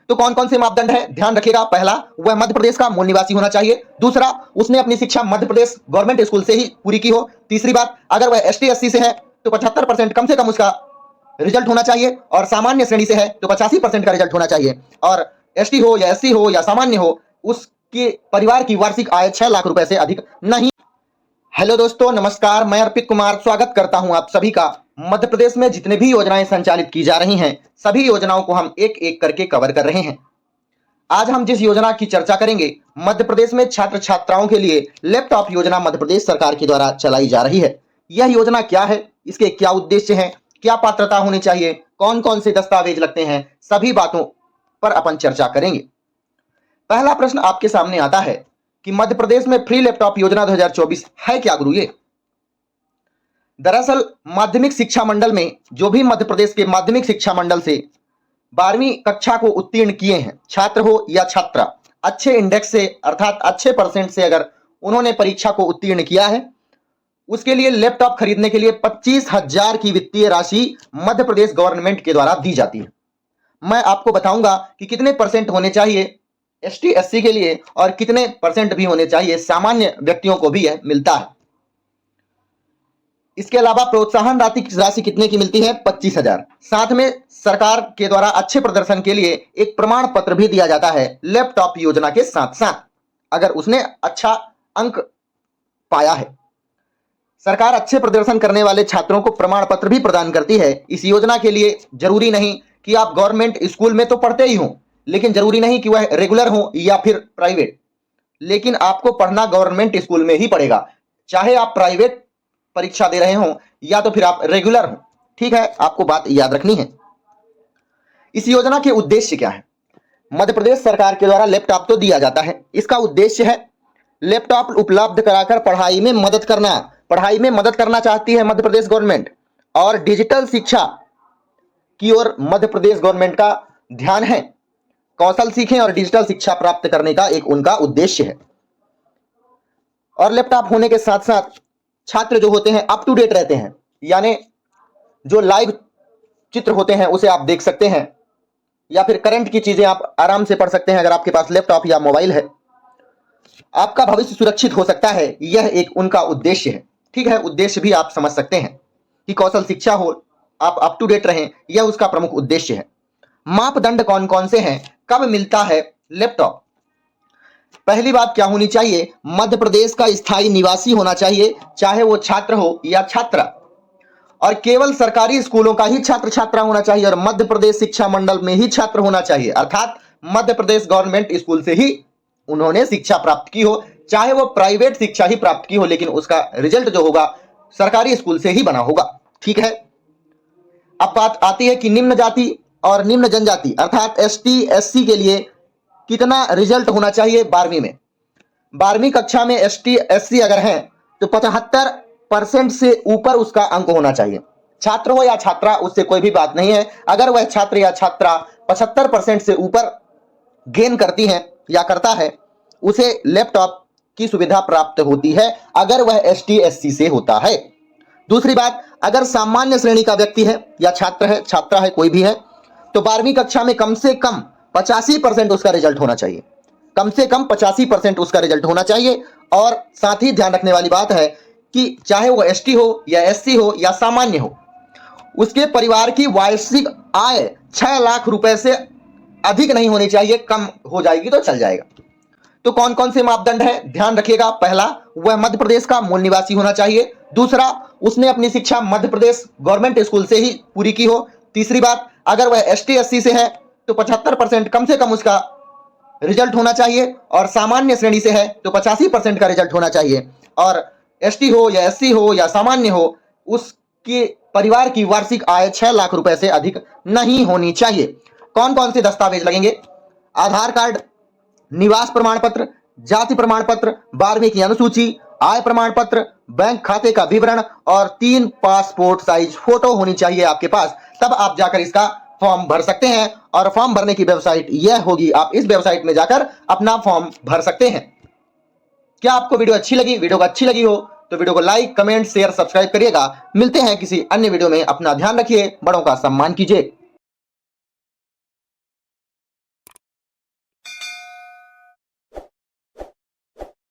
तो कौन कौन से मापदंड है ध्यान रखिएगा। पहला, वह मध्य प्रदेश का मूल निवासी होना चाहिए। दूसरा, उसने अपनी शिक्षा मध्य प्रदेश गवर्नमेंट स्कूल से ही पूरी की हो। तीसरी बात, अगर वह एसटी एससी से है तो 75% कम से कम उसका रिजल्ट होना चाहिए, और सामान्य श्रेणी से है तो 85% का रिजल्ट होना चाहिए, और एसटी हो या एससी हो या सामान्य हो, उसके परिवार की वार्षिक आय 6 लाख रुपए से अधिक नहीं। हेलो दोस्तों, नमस्कार। मैं अर्पित कुमार स्वागत करता हूं आप सभी का। मध्य प्रदेश में जितने भी योजनाएं संचालित की जा रही हैं, सभी योजनाओं को हम एक एक करके कवर कर रहे हैं। आज हम जिस योजना की चर्चा करेंगे, मध्य प्रदेश में छात्र छात्राओं के लिए लैपटॉप योजना मध्य प्रदेश सरकार के द्वारा चलाई जा रही है। यह योजना क्या है, इसके क्या उद्देश्य हैं, क्या पात्रता होनी चाहिए, कौन कौन से दस्तावेज लगते हैं, सभी बातों पर अपन चर्चा करेंगे। पहला प्रश्न आपके सामने आता है कि मध्य प्रदेश में फ्री लैपटॉप योजना 2024 है क्या गुरु ये? दरअसल माध्यमिक शिक्षा मंडल में जो भी मध्य प्रदेश के माध्यमिक शिक्षा मंडल से 12वीं कक्षा को उत्तीर्ण किए हैं, छात्र हो या छात्रा, अच्छे इंडेक्स से अर्थात अच्छे परसेंट से अगर उन्होंने परीक्षा को उत्तीर्ण किया है, उसके लिए लैपटॉप खरीदने के लिए 25,000 की वित्तीय राशि मध्य प्रदेश गवर्नमेंट के द्वारा दी जाती है। मैं आपको बताऊंगा कि कितने परसेंट होने चाहिए एसटी एससी के लिए और कितने परसेंट भी होने चाहिए सामान्य व्यक्तियों को भी यह मिलता है। इसके अलावा प्रोत्साहन राशि कितने की मिलती है? 25,000। साथ में सरकार के द्वारा अच्छे प्रदर्शन के लिए एक प्रमाण पत्र भी दिया जाता है लैपटॉप योजना के साथ साथ, अगर उसने अच्छा अंक पाया है। सरकार अच्छे प्रदर्शन करने वाले छात्रों को प्रमाण पत्र भी प्रदान करती है। इस योजना के लिए जरूरी नहीं कि आप गवर्नमेंट स्कूल में तो पढ़ते ही हो, लेकिन जरूरी नहीं कि वह रेगुलर हो या फिर प्राइवेट, लेकिन आपको पढ़ना गवर्नमेंट स्कूल में ही पड़ेगा, चाहे आप प्राइवेट परीक्षा दे रहे हो या तो फिर आप रेगुलर हो। ठीक है, आपको बात याद रखनी है। इस योजना के उद्देश्य क्या है? मध्य प्रदेश सरकार के द्वारा लैपटॉप तो दिया जाता है, इसका उद्देश्य है लैपटॉप उपलब्ध कराकर पढ़ाई में मदद करना। पढ़ाई में मदद करना चाहती है मध्य प्रदेश गवर्नमेंट, और डिजिटल शिक्षा की ओर मध्य प्रदेश गवर्नमेंट का ध्यान है। कौशल सीखें और डिजिटल शिक्षा प्राप्त करने का एक उनका उद्देश्य है। और लैपटॉप होने के साथ साथ छात्र जो होते हैं अप टू डेट रहते हैं, यानी जो लाइव चित्र होते हैं उसे आप देख सकते हैं, या फिर करंट की चीजें आप आराम से पढ़ सकते हैं अगर आपके पास लैपटॉप या मोबाइल है। आपका भविष्य सुरक्षित हो सकता है, यह एक उनका उद्देश्य है। ठीक है, उद्देश्य भी आप समझ सकते हैं कि कौशल शिक्षा हो, आप अप टू डेट रहें, यह उसका प्रमुख उद्देश्य है। मापदंड कौन कौन से हैं, कब मिलता है लैपटॉप? पहली बात क्या होनी चाहिए? मध्य प्रदेश का स्थायी निवासी होना चाहिए, चाहे वो छात्र हो या छात्रा, और केवल सरकारी स्कूलों का ही छात्र छात्रा होना चाहिए, और मध्य प्रदेश शिक्षा मंडल में ही छात्र होना चाहिए, अर्थात मध्य प्रदेश गवर्नमेंट स्कूल से ही उन्होंने शिक्षा प्राप्त की हो, चाहे वो प्राइवेट शिक्षा ही प्राप्त की हो, लेकिन उसका रिजल्ट जो होगा सरकारी स्कूल से ही बना होगा। ठीक है, अब बात आती है कि निम्न जाति और निम्न जनजाति अर्थात एसटी एससी के लिए कितना रिजल्ट होना चाहिए 12वीं में। 12वीं कक्षा में एसटी एससी अगर हैं तो 75% से ऊपर उसका अंक होना चाहिए। छात्र हो या छात्रा, उससे कोई भी बात नहीं है। अगर वह छात्र या छात्रा 75% से ऊपर गेन करती है या करता है, उसे लैपटॉप की सुविधा प्राप्त होती है, अगर वह एसटी एससी से होता है। दूसरी बात, अगर सामान्य श्रेणी का व्यक्ति है या छात्र है, छात्रा है, कोई भी है, तो 12वीं कक्षा में कम से कम 85% उसका रिजल्ट होना चाहिए। कम से कम 85% उसका रिजल्ट होना चाहिए। और साथ ही ध्यान रखने वाली बात है कि चाहे वो एसटी हो या एससी हो या सामान्य हो, उसके परिवार की वार्षिक आय 6 लाख रुपए से अधिक नहीं होनी चाहिए। कम हो जाएगी तो चल जाएगा। तो कौन कौन से मापदंड हैं ध्यान रखिएगा। पहला, वह मध्य प्रदेश का मूल निवासी होना चाहिए। दूसरा, उसने अपनी शिक्षा मध्य प्रदेश गवर्नमेंट स्कूल से ही पूरी की हो। तीसरी बात, अगर वह एसटी एससी से है तो 75% कम से कम उसका रिजल्ट होना चाहिए, और सामान्य श्रेणी से है तो 85% का रिजल्ट होना चाहिए, और एसटी हो या एससी हो या सामान्य हो, उसके परिवार की वार्षिक आय 6 लाख रुपए से अधिक नहीं होनी चाहिए। कौन कौन से दस्तावेज लगेंगे? आधार कार्ड, निवास प्रमाण पत्र, जाति प्रमाण पत्र, 12वीं की अनुसूची, आय प्रमाण पत्र, बैंक खाते का विवरण, और 3 पासपोर्ट साइज फोटो होनी चाहिए आपके पास। तब आप जाकर इसका फॉर्म भर सकते हैं, और फॉर्म भरने की वेबसाइट यह होगी। आप इस वेबसाइट में जाकर अपना फॉर्म भर सकते हैं। क्या आपको वीडियो अच्छी लगी? वीडियो को अच्छी लगी हो तो वीडियो को लाइक, कमेंट, शेयर, सब्सक्राइब करिएगा। मिलते हैं किसी अन्य वीडियो में। अपना ध्यान रखिए, बड़ों का सम्मान कीजिए।